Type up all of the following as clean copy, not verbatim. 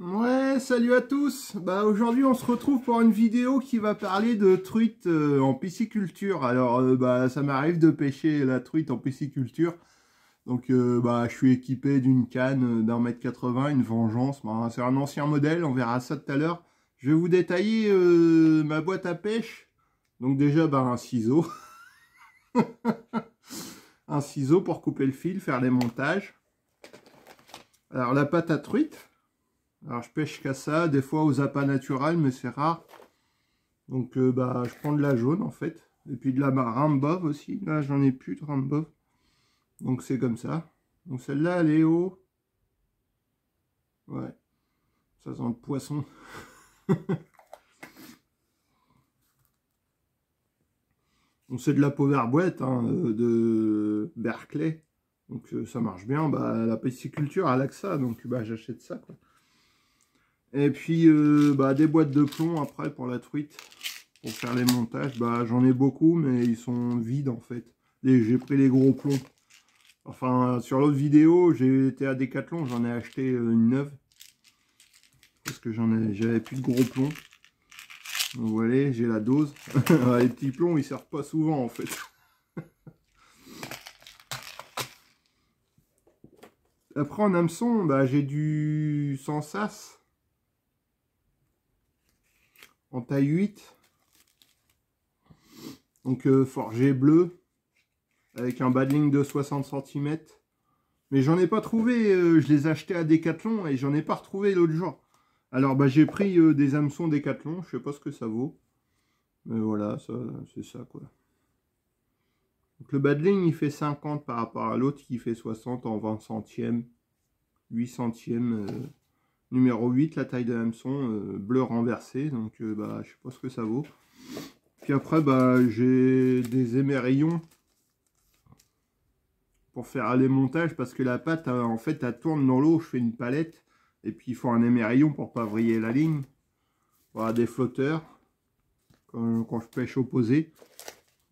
Ouais, salut à tous. Bah aujourd'hui on se retrouve pour une vidéo qui va parler de truite en pisciculture. Alors bah ça m'arrive de pêcher la truite en pisciculture. Donc bah je suis équipé d'une canne d'1,80 m, une Vengeance. Bah, c'est un ancien modèle, on verra ça tout à l'heure. Je vais vous détailler ma boîte à pêche. Donc déjà bah un ciseau. Un ciseau pour couper le fil, faire les montages. Alors la pâte à truite. Alors je pêche qu'à ça, des fois aux appâts naturels, mais c'est rare. Donc bah je prends de la jaune en fait. Et puis de la rambove aussi. Là j'en ai plus de rambove. Donc c'est comme ça. Donc celle-là elle est au... Ouais. Ça sent le poisson. Donc c'est de la power boîte hein, de Berkeley. Donc ça marche bien. Bah la pisciculture elle a que ça. Donc bah j'achète ça quoi. Et puis bah des boîtes de plomb après pour la truite. Pour faire les montages, bah j'en ai beaucoup, mais ils sont vides en fait. J'ai pris les gros plombs. Enfin, sur l'autre vidéo, j'ai été à Decathlon, j'en ai acheté une neuve. Parce que j'avais plus de gros plombs. Donc voilà, j'ai la dose. Les petits plombs, ils servent pas souvent en fait. Après en hameçon, bah, j'ai du sans sas. En taille 8. Donc forgé bleu. Avec un bas de ligne de 60 cm. Mais j'en ai pas trouvé, je les ai achetés à Decathlon et j'en ai pas retrouvé l'autre jour. Alors bah j'ai pris des hameçons Decathlon, je sais pas ce que ça vaut. Mais voilà, c'est ça quoi. Donc le bas de ligne il fait 50 par rapport à l'autre qui fait 60 en 20 centièmes. 8 centièmes. Numéro 8, la taille de hameçon, bleu renversé. Donc bah je sais pas ce que ça vaut. Puis après bah j'ai des émerillons. Pour faire les montages parce que la pâte en fait elle tourne dans l'eau. Je fais une palette et puis il faut un émerillon pour pas vriller la ligne. Voilà, des flotteurs quand je pêche au posé.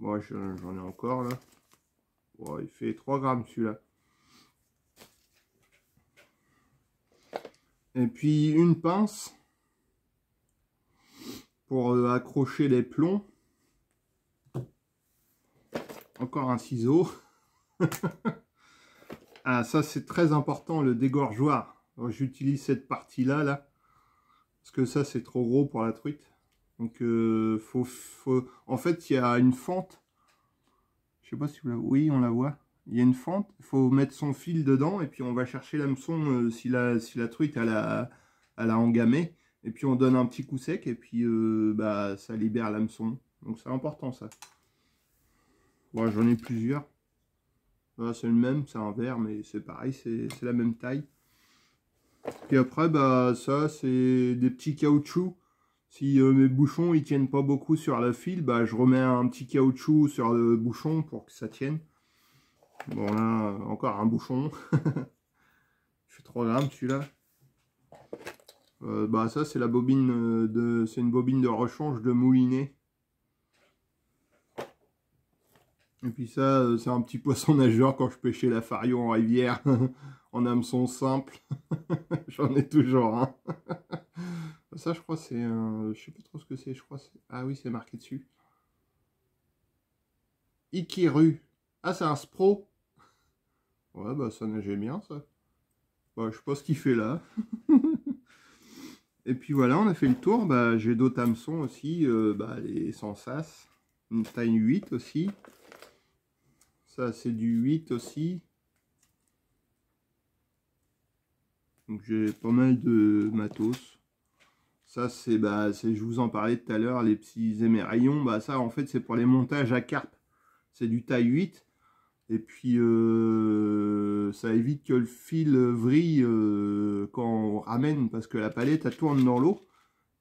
Bon, j'en ai encore là. Bon, il fait 3 grammes celui-là. Et puis une pince pour accrocher les plombs. Encore un ciseau. Ah, ça c'est très important, le dégorgeoir. J'utilise cette partie là parce que ça c'est trop gros pour la truite. Donc en fait il y a une fente. Je sais pas si vous la... Oui, on la voit. Il y a une fente. Il faut mettre son fil dedans et puis on va chercher l'hameçon si la truite elle a engamé. Et puis on donne un petit coup sec et puis bah ça libère l'hameçon. Donc c'est important ça. Bon, j'en ai plusieurs. Voilà, c'est le même, c'est un vert, mais c'est pareil, c'est la même taille. Puis après, bah ça, c'est des petits caoutchoucs. Si mes bouchons ils tiennent pas beaucoup sur le fil, bah je remets un petit caoutchouc sur le bouchon pour que ça tienne. Bon là, encore un bouchon. Il fait 3 grammes celui-là. Bah ça c'est la bobine c'est une bobine de rechange de moulinet. Et puis ça, c'est un petit poisson nageur quand je pêchais la fario en rivière, en hameçon simple. J'en ai toujours un. Ça, je crois, c'est un... Je sais pas trop ce que c'est, je crois. Ah oui, c'est marqué dessus. Ikiru. Ah, c'est un Spro. Ouais, bah ça nageait bien, ça. Bah, je sais pas ce qu'il fait là. Et puis voilà, on a fait le tour. Bah, j'ai d'autres hameçons aussi. Bah, les sans sas. Une taille 8 aussi. Ça, c'est du 8 aussi. Donc j'ai pas mal de matos. Ça, c'est, bah, je vous en parlais tout à l'heure, les petits émerillons. Bah, ça, en fait, c'est pour les montages à carpe. C'est du taille 8. Et puis, ça évite que le fil vrille quand on ramène, parce que la palette, elle tourne dans l'eau.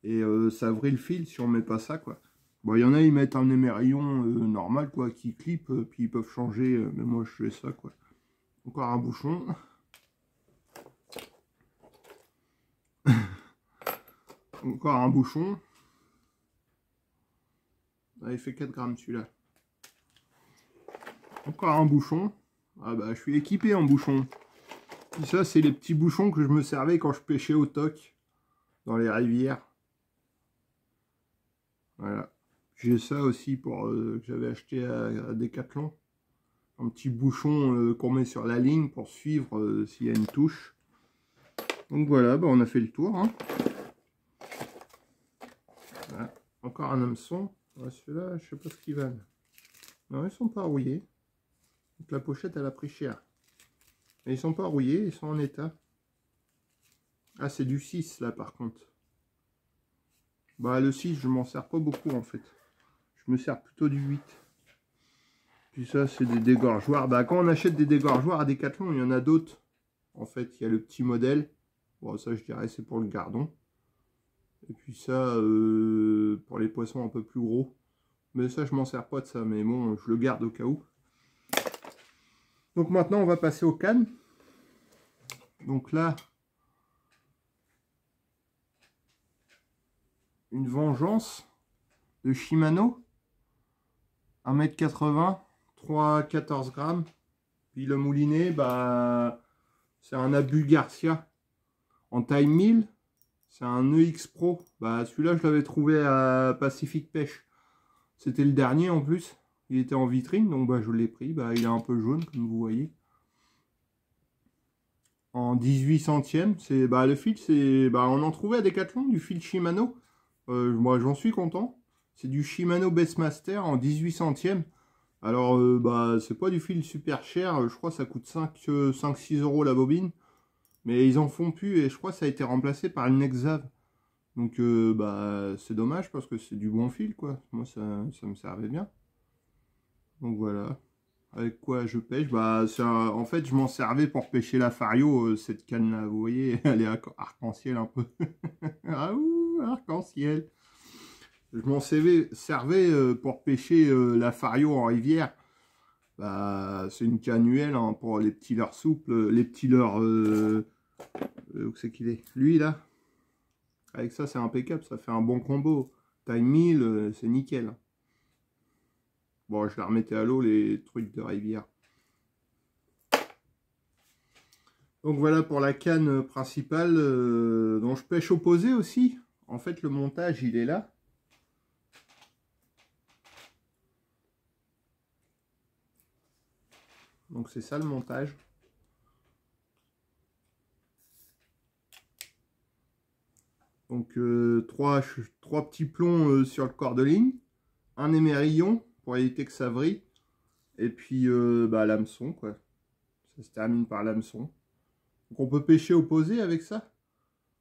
Et ça vrille le fil si on met pas ça, quoi. Bon, il y en a, ils mettent un émerillon normal, quoi, qui clip, puis ils peuvent changer. Mais moi, je fais ça, quoi. Encore un bouchon. Encore un bouchon. Ah, il fait 4 grammes, celui-là. Encore un bouchon. Ah bah je suis équipé en bouchon. Et ça c'est les petits bouchons que je me servais quand je pêchais au toc. dans les rivières. Voilà. J'ai ça aussi pour que j'avais acheté à Decathlon. Un petit bouchon qu'on met sur la ligne pour suivre s'il y a une touche. Donc voilà, bah on a fait le tour. Hein. Voilà. Encore un hameçon. Ouais, celui-là, je sais pas ce qu'ils valent. Non, ils sont pas rouillés. Donc la pochette, elle a pris cher. Mais ils sont pas rouillés, ils sont en état. Ah, c'est du 6 là par contre. Bah le 6, je m'en sers pas beaucoup en fait. Je me sers plutôt du 8. Puis ça, c'est des dégorgeoirs. Bah quand on achète des dégorgeoirs à Decathlon, il y en a d'autres. En fait, il y a le petit modèle. Bon, ça, je dirais, c'est pour le gardon. Et puis ça, pour les poissons un peu plus gros. Mais ça, je m'en sers pas de ça. Mais bon, je le garde au cas où. Donc maintenant, on va passer aux cannes. Donc là, une vengeance de Shimano. 1,80 m, 14 grammes. Puis le moulinet, bah, c'est un Abu Garcia en taille 1000. C'est un EX Pro. Bah, celui-là, je l'avais trouvé à Pacific Pêche. C'était le dernier en plus. Il était en vitrine, donc bah, je l'ai pris. Bah, il est un peu jaune, comme vous voyez. En 18 centièmes. Bah, le fil, bah, on en trouvait à Decathlon, du fil Shimano. Moi, j'en suis content. C'est du Shimano Bassmaster en 18 centièmes. Alors, bah, c'est pas du fil super cher. Je crois que ça coûte 5-6 euros la bobine. Mais ils en font plus et je crois que ça a été remplacé par une Nexav. Donc, bah, c'est dommage parce que c'est du bon fil, quoi. Moi, ça me servait bien. Donc, voilà. Avec quoi je pêche? Bah, en fait, je m'en servais pour pêcher la Fario, cette canne-là. Vous voyez, elle est arc-en-ciel un peu. Ah ouh, arc-en-ciel. Je m'en servais pour pêcher la Fario en rivière. Bah, c'est une cannuelle hein, pour les petits leurres souples, les petits leurres... où c'est qu'il est? Lui, là. Avec ça, c'est impeccable, ça fait un bon combo. Taille 1000, c'est nickel. Bon, je la remettais à l'eau, les trucs de rivière. Donc voilà pour la canne principale dont je pêche opposé aussi. En fait, le montage, il est là. Donc c'est ça le montage. Donc trois petits plombs sur le corps de ligne. Un émerillon pour éviter que ça vrille. Et puis bah, l'hameçon, quoi. Ça se termine par l'hameçon. Donc on peut pêcher opposé avec ça.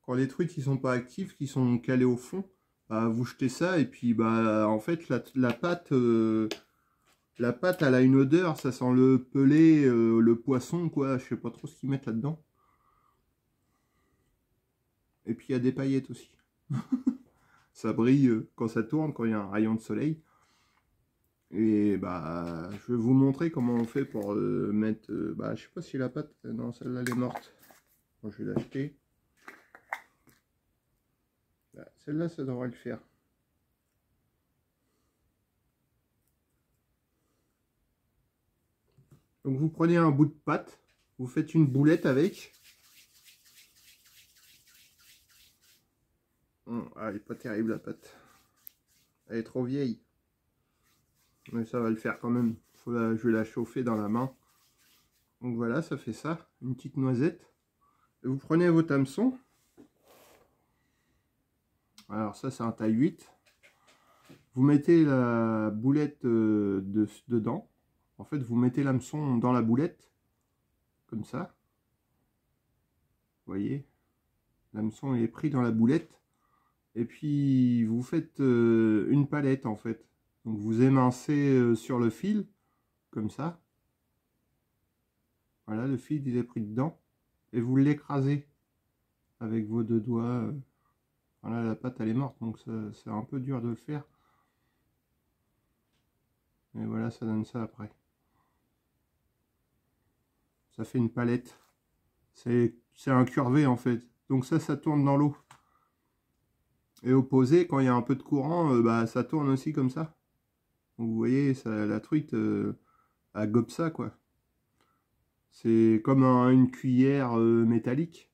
Quand les truites ils sont pas actifs, qui sont calés au fond, bah, vous jetez ça et puis bah en fait la pâte elle a une odeur, ça sent le pelé, le poisson quoi, je sais pas trop ce qu'ils mettent là-dedans. Et puis il y a des paillettes aussi. Ça brille quand ça tourne, quand il y a un rayon de soleil. Et bah je vais vous montrer comment on fait pour mettre, bah je sais pas si la pâte, non celle-là elle est morte. Bon, je vais l'acheter. Celle-là, ça devrait le faire. Donc vous prenez un bout de pâte, vous faites une boulette avec. Elle n'est pas terrible la pâte. Elle est trop vieille. Mais ça va le faire quand même. Je vais la chauffer dans la main. Donc voilà, ça fait ça. Une petite noisette. Et vous prenez votre hameçon. Alors ça, c'est un taille 8. Vous mettez la boulette dedans. En fait, vous mettez l'hameçon dans la boulette. Comme ça. Vous voyez, l'hameçon est pris dans la boulette. Et puis, vous faites une palette, en fait. Donc, vous émincez sur le fil, comme ça. Voilà, le fil, il est pris dedans. Et vous l'écrasez avec vos deux doigts. Voilà, la pâte, elle est morte, donc c'est un peu dur de le faire. Et voilà, ça donne ça après. Ça fait une palette. C'est incurvé, en fait. Donc ça tourne dans l'eau. Et opposé, quand il y a un peu de courant, bah, ça tourne aussi comme ça. Donc, vous voyez, la truite, elle gobe ça, quoi. C'est comme une cuillère métallique,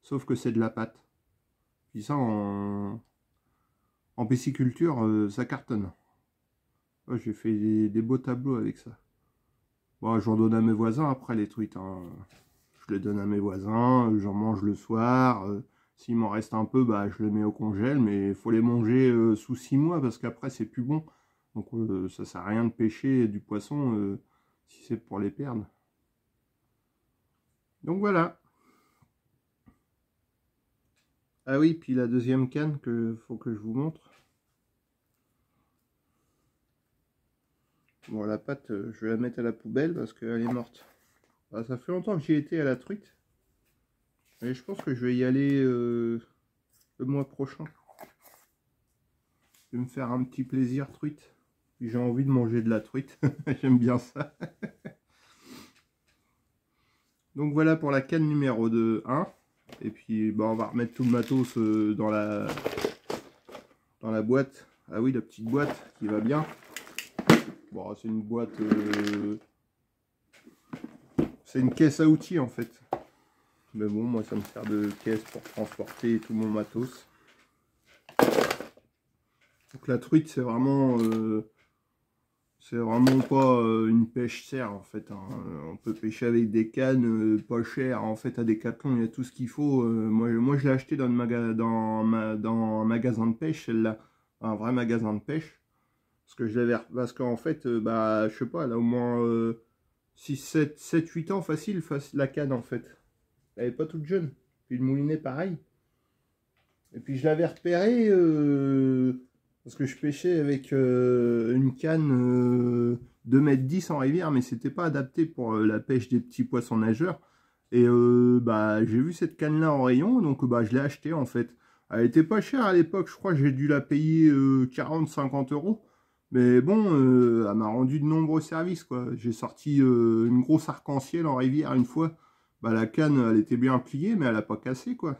sauf que c'est de la pâte. Puis ça, en pisciculture, ça cartonne. Ouais, j'ai fait des beaux tableaux avec ça. Bon, j'en donne à mes voisins après les truites, hein. Je les donne à mes voisins, j'en mange le soir. S'il m'en reste un peu, bah, je les mets au congèle, mais il faut les manger sous 6 mois parce qu'après c'est plus bon. Donc ça sert à rien de pêcher du poisson si c'est pour les perdre. Donc voilà. Ah oui, puis la deuxième canne que faut que je vous montre. Bon, la pâte, je vais la mettre à la poubelle parce qu'elle est morte. Bah, ça fait longtemps que j'y étais à la truite. Et je pense que je vais y aller le mois prochain. Je vais me faire un petit plaisir truite. J'ai envie de manger de la truite. J'aime bien ça. Donc voilà pour la canne numéro 1. Et puis bah, on va remettre tout le matos dans la boîte. Ah oui, la petite boîte qui va bien. Bon, c'est une boîte... c'est une caisse à outils en fait. Mais bon, moi ça me sert de caisse pour transporter tout mon matos. Donc la truite c'est vraiment pas une pêche serre en fait, hein. On peut pêcher avec des cannes pas chères en fait à Decathlon, il y a tout ce qu'il faut. Moi je l'ai acheté dans un magasin de pêche, celle-là, un vrai magasin de pêche. Parce qu'en fait, bah je sais pas, elle a au moins 6, 7, 8 ans facile la canne en fait. Elle est pas toute jeune. Puis le moulinet pareil. Et puis je l'avais repéré parce que je pêchais avec une canne 2,10 m en rivière, mais c'était pas adapté pour la pêche des petits poissons nageurs. Et bah j'ai vu cette canne là en rayon, donc bah je l'ai achetée en fait. Elle était pas chère à l'époque, je crois que j'ai dû la payer 40-50 euros. Mais bon, elle m'a rendu de nombreux services quoi. J'ai sorti une grosse arc-en-ciel en rivière une fois. Bah la canne elle était bien pliée, mais elle a pas cassé quoi.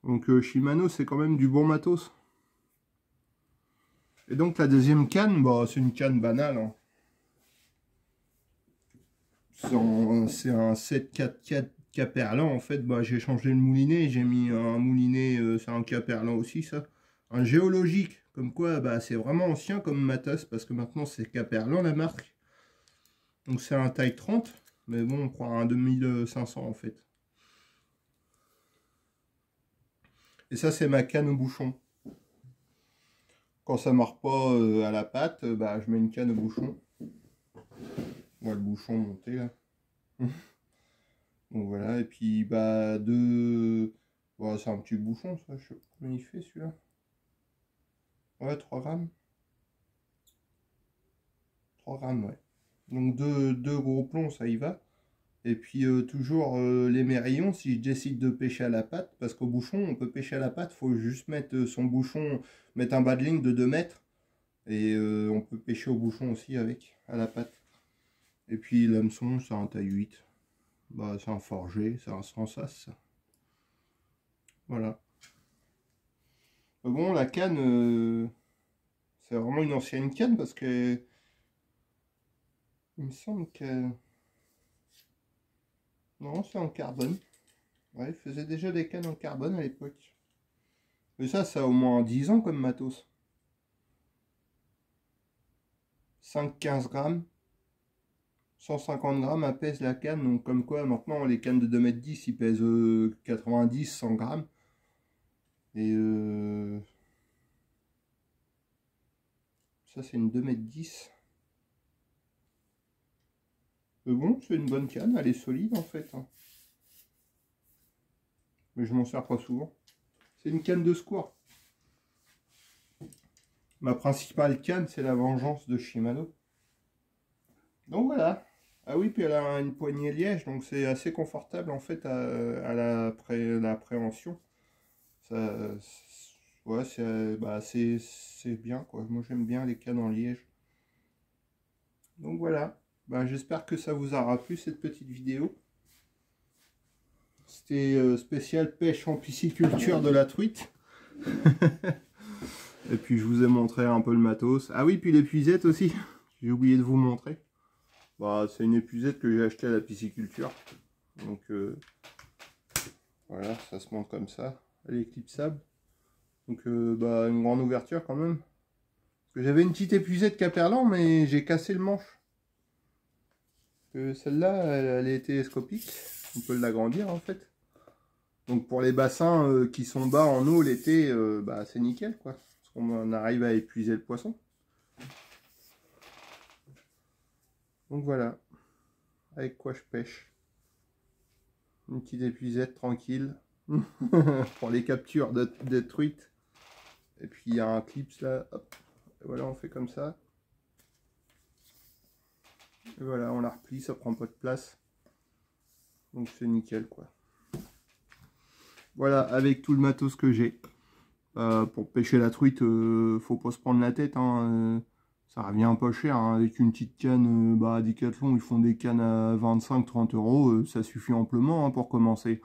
Donc Shimano c'est quand même du bon matos. Et donc la deuxième canne, bah, c'est une canne banale, hein. C'est un 744 Caperlan en fait. Bah, j'ai changé le moulinet, j'ai mis un moulinet, c'est un Caperlan aussi ça. Un géologique, comme quoi bah, c'est vraiment ancien comme matos parce que maintenant c'est Caperlan la marque. Donc c'est un taille 30, mais bon on prend un 2500 en fait. Et ça c'est ma canne au bouchon. Quand ça ne mord pas à la pâte, bah, je mets une canne au bouchon. Moi le bouchon monté là. Donc voilà, et puis bah bon, c'est un petit bouchon ça, je sais pas combien il fait celui-là. Ouais, 3 grammes. 3 grammes, ouais. Donc deux gros plombs, ça y va. Et puis toujours les mérillons, si je décide de pêcher à la patte, parce qu'au bouchon, on peut pêcher à la patte, faut juste mettre son bouchon, mettre un bas de ligne de 2 mètres. Et on peut pêcher au bouchon aussi avec, à la patte. Et puis l'hameçon, c'est un taille 8. Bah, c'est un forgé, c'est un sans sas. Voilà. Bon, la canne, c'est vraiment une ancienne canne parce que il me semble que... Non, c'est en carbone. Ouais, il faisait déjà des cannes en carbone à l'époque. Mais ça a au moins 10 ans comme matos. 5-15 grammes. 150 grammes, elle pèse la canne. Donc comme quoi, maintenant, les cannes de 2,10 m, ils pèsent 90-100 grammes. Et ça, c'est une 2,10 m. Bon, c'est une bonne canne, elle est solide en fait, hein. Mais je m'en sers pas souvent. C'est une canne de secours. Ma principale canne, c'est la Vengeance de Shimano. Donc voilà. Ah oui, puis elle a une poignée liège, donc c'est assez confortable en fait à l'appréhension. Ça, ouais, c'est bien quoi. Moi j'aime bien les cannes en liège. Donc voilà. Bah, j'espère que ça vous aura plu cette petite vidéo. C'était spécial pêche en pisciculture de la truite. Et puis je vous ai montré un peu le matos. Ah oui, puis l'épuisette aussi. J'ai oublié de vous montrer. Bah, c'est une épuisette que j'ai achetée à la pisciculture. Donc voilà, ça se monte comme ça. elle est clipsable. Donc bah, une grande ouverture quand même. J'avais une petite épuisette Caperlan, mais j'ai cassé le manche. Celle-là, elle est télescopique. On peut l'agrandir en fait. Donc pour les bassins qui sont bas en eau l'été, bah, c'est nickel quoi. Parce qu'on arrive à épuiser le poisson. Donc voilà. Avec quoi je pêche. Une petite épuisette tranquille. Pour les captures de truites. Et puis il y a un clips là. Hop. Et voilà, on fait comme ça. Et voilà, on la replie, ça prend pas de place. Donc c'est nickel quoi. Voilà, avec tout le matos que j'ai. Pour pêcher la truite, faut pas se prendre la tête. Hein, ça revient pas cher. Hein, avec une petite canne, à Decathlon, ils font des cannes à 25-30 euros. Ça suffit amplement hein, pour commencer.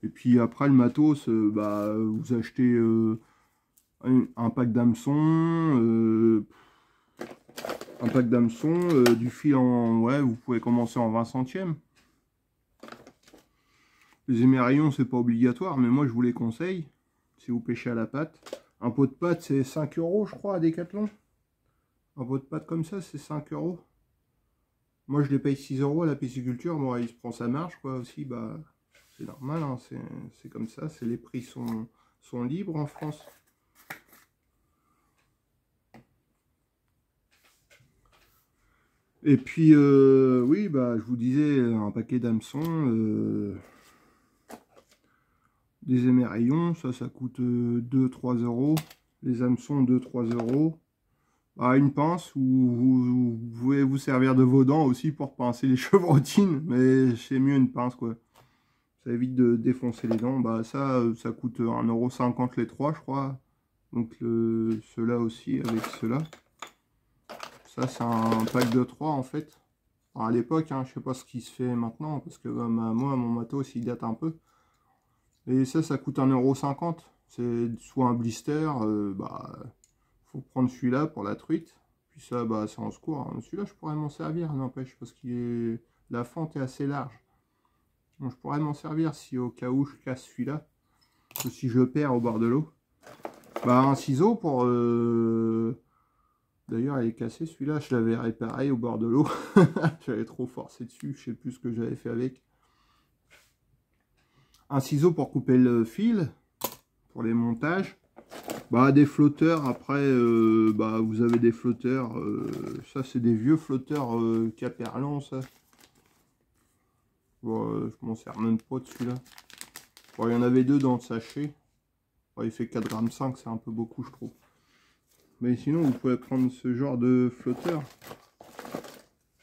Et puis après, le matos, vous achetez un pack d'hameçons. Un pack d'hameçons, du fil en... Ouais, vous pouvez commencer en 20 centièmes. Les émerillons, c'est pas obligatoire, mais moi je vous les conseille. Si vous pêchez à la patte. Un pot de pâte, c'est 5 euros, je crois, à Decathlon. Un pot de pâte comme ça, c'est 5 euros. Moi, je les paye 6 euros à la pisciculture. Moi, il se prend sa marge, quoi, aussi. Bah, c'est normal, hein, c'est comme ça. Les prix sont libres en France. Et puis, oui, bah, je vous disais, un paquet d'hameçons, des émerillons, ça coûte 2-3 euros. Les hameçons, 2-3 euros. Bah, une pince, où vous pouvez vous servir de vos dents aussi pour pincer les chevrotines, mais c'est mieux une pince, quoi. Ça évite de défoncer les dents. Bah, ça coûte 1,50 € les trois, je crois. Donc, ceux-là aussi avec ceux-là. Ça, c'est un pack de 3 en fait. Alors, à l'époque, hein, je sais pas ce qui se fait maintenant, parce que moi, mon matos, il date un peu. Et ça coûte 1,50 €. C'est soit un blister, faut prendre celui-là pour la truite. Puis ça, bah, c'est en secours. Hein. Celui-là, je pourrais m'en servir, n'empêche, parce que la fente est assez large. Donc, je pourrais m'en servir si au cas où je casse celui-là. Ou si je le perds au bord de l'eau. Bah, un ciseau pour... D'ailleurs, il est cassé celui-là. Je l'avais réparé au bord de l'eau. J'avais trop forcé dessus. Je sais plus ce que j'avais fait avec. Un ciseau pour couper le fil. Pour les montages. Bah, des flotteurs. Après, vous avez des flotteurs. Ça, c'est des vieux flotteurs Caperlan, ça. Bon, je m'en sers même pas de celui-là. Bon, il y en avait deux dans le sachet. Bon, il fait 4,5 g, c'est un peu beaucoup, je trouve. Mais sinon, vous pouvez prendre ce genre de flotteur.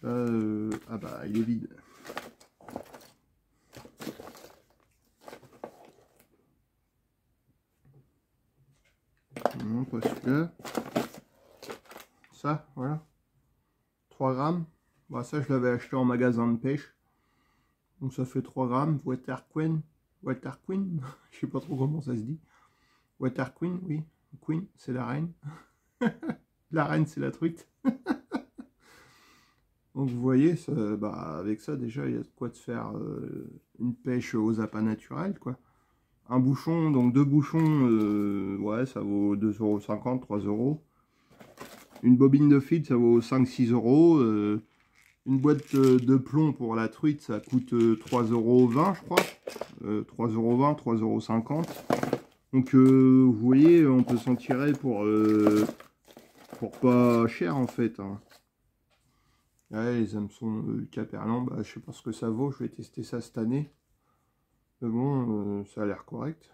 Là, ah bah, il est vide. Non, pas celui-là. Ça, voilà. 3 grammes. Bah, ça, je l'avais acheté en magasin de pêche. Donc, ça fait 3 grammes. Water Queen. Je sais pas trop comment ça se dit. Water Queen, oui. Queen, c'est la reine. La reine, c'est la truite. Donc vous voyez, ça, avec ça déjà, il y a de quoi de faire une pêche aux appâts naturels, quoi. Un bouchon, donc deux bouchons, ouais, ça vaut 2,50 €, 3 €. Une bobine de feed, ça vaut 5-6 €. Une boîte de plomb pour la truite, ça coûte 3,20 €, je crois. 3,20 €, 3,50 €. Donc vous voyez, on peut s'en tirer pour pas cher en fait. Hein. Ouais, les hameçons Caperlan, je sais pas ce que ça vaut, je vais tester ça cette année. Mais bon, ça a l'air correct.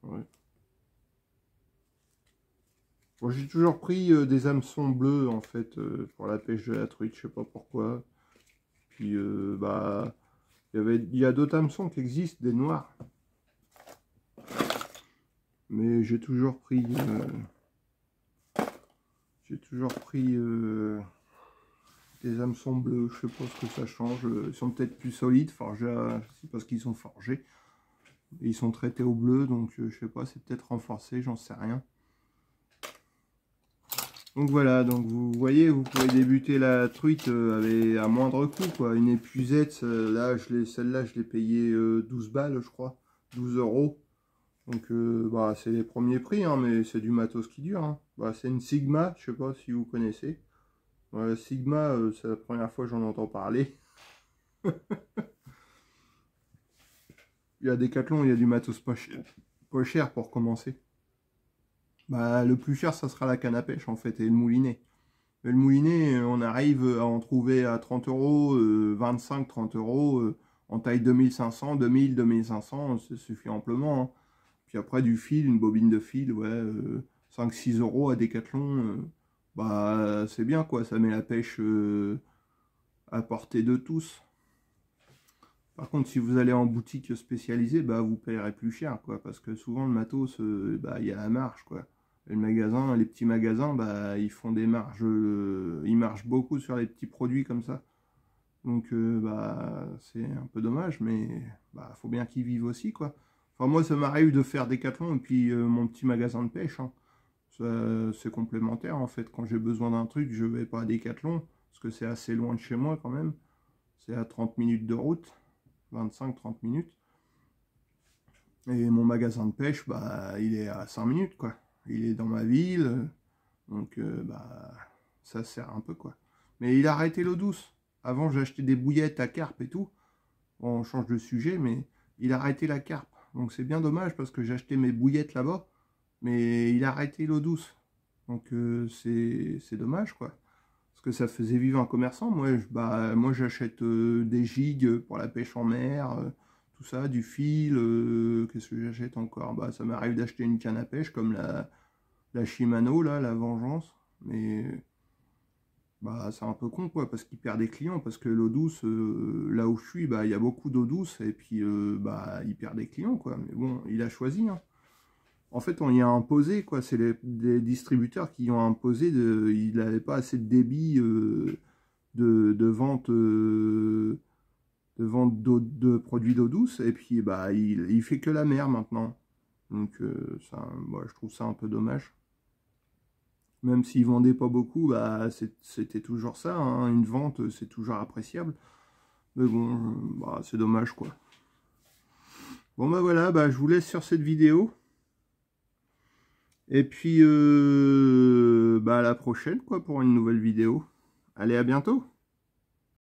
Ouais. Bon, j'ai toujours pris des hameçons bleus en fait pour la pêche de la truite, je sais pas pourquoi. Puis il y a d'autres hameçons qui existent, des noirs. Mais j'ai toujours pris des hameçons bleus, je sais pas ce que ça change. Ils sont peut-être plus solides, forgés, c'est parce qu'ils sont forgés. Et ils sont traités au bleu, donc je sais pas, c'est peut-être renforcé, j'en sais rien. Donc voilà, donc vous voyez, vous pouvez débuter la truite à moindre coût, quoi. Une épuisette, là, celle-là, je l'ai payée 12 balles, je crois, 12 euros. Donc, bah, c'est les premiers prix, hein, mais c'est du matos qui dure. Hein. Bah, c'est une Sigma, je sais pas si vous connaissez. Voilà, Sigma, c'est la première fois que j'en entends parler. Il y a Decathlon, il y a du matos pas cher pour commencer. Bah, le plus cher, ça sera la canne à pêche, en fait, et le moulinet. Mais le moulinet, on arrive à en trouver à 30 euros, 25-30 euros, en taille 2500, 2000, 2500, ça suffit amplement. Hein. Puis après, du fil, une bobine de fil, ouais, 5-6 euros à Decathlon, bah, c'est bien, quoi. Ça met la pêche à portée de tous. Par contre, si vous allez en boutique spécialisée, bah, vous payerez plus cher, quoi. Parce que souvent, le matos, bah, il y a la marge, quoi. Et le magasin, les petits magasins, bah, ils font des marges, ils marchent beaucoup sur les petits produits comme ça. Donc, bah, c'est un peu dommage, mais bah, faut bien qu'ils vivent aussi, quoi. Enfin, moi, ça m'arrive de faire Decathlon et puis mon petit magasin de pêche. Hein. C'est complémentaire, en fait. Quand j'ai besoin d'un truc, je vais pas à Decathlon, parce que c'est assez loin de chez moi, quand même. C'est à 30 minutes de route, 25-30 minutes. Et mon magasin de pêche, bah, il est à 5 minutes, quoi. Il est dans ma ville, donc bah, ça sert un peu, quoi. Mais il a arrêté l'eau douce. Avant, j'achetais des bouillettes à carpe et tout. Bon, on change de sujet, mais il a arrêté la carpe. Donc c'est bien dommage parce que j'ai acheté mes bouillettes là-bas, mais il a arrêté l'eau douce. Donc c'est dommage, quoi. Parce que ça faisait vivre un commerçant. Moi j'achète des gigs pour la pêche en mer, tout ça, du fil. Qu'est-ce que j'achète encore? Bah, ça m'arrive d'acheter une canne à pêche comme la Shimano, là, la Vengeance. Mais bah, c'est un peu con, quoi, parce qu'il perd des clients. Parce que l'eau douce, là où je suis, bah, il y a beaucoup d'eau douce. Et puis, bah, il perd des clients, quoi. Mais bon, il a choisi, hein. En fait, on y a imposé, quoi. C'est les distributeurs qui ont imposé, il n'avait pas assez de débit de vente de produits d'eau douce. Et puis, bah, il fait que la mer maintenant. Donc, ça, moi, je trouve ça un peu dommage. Même s'ils vendaient pas beaucoup, bah, c'était toujours ça. Hein. Une vente, c'est toujours appréciable. Mais bon, bah, c'est dommage, quoi. Bon, bah voilà, bah, je vous laisse sur cette vidéo. Et puis, bah, à la prochaine, quoi, pour une nouvelle vidéo. Allez, à bientôt!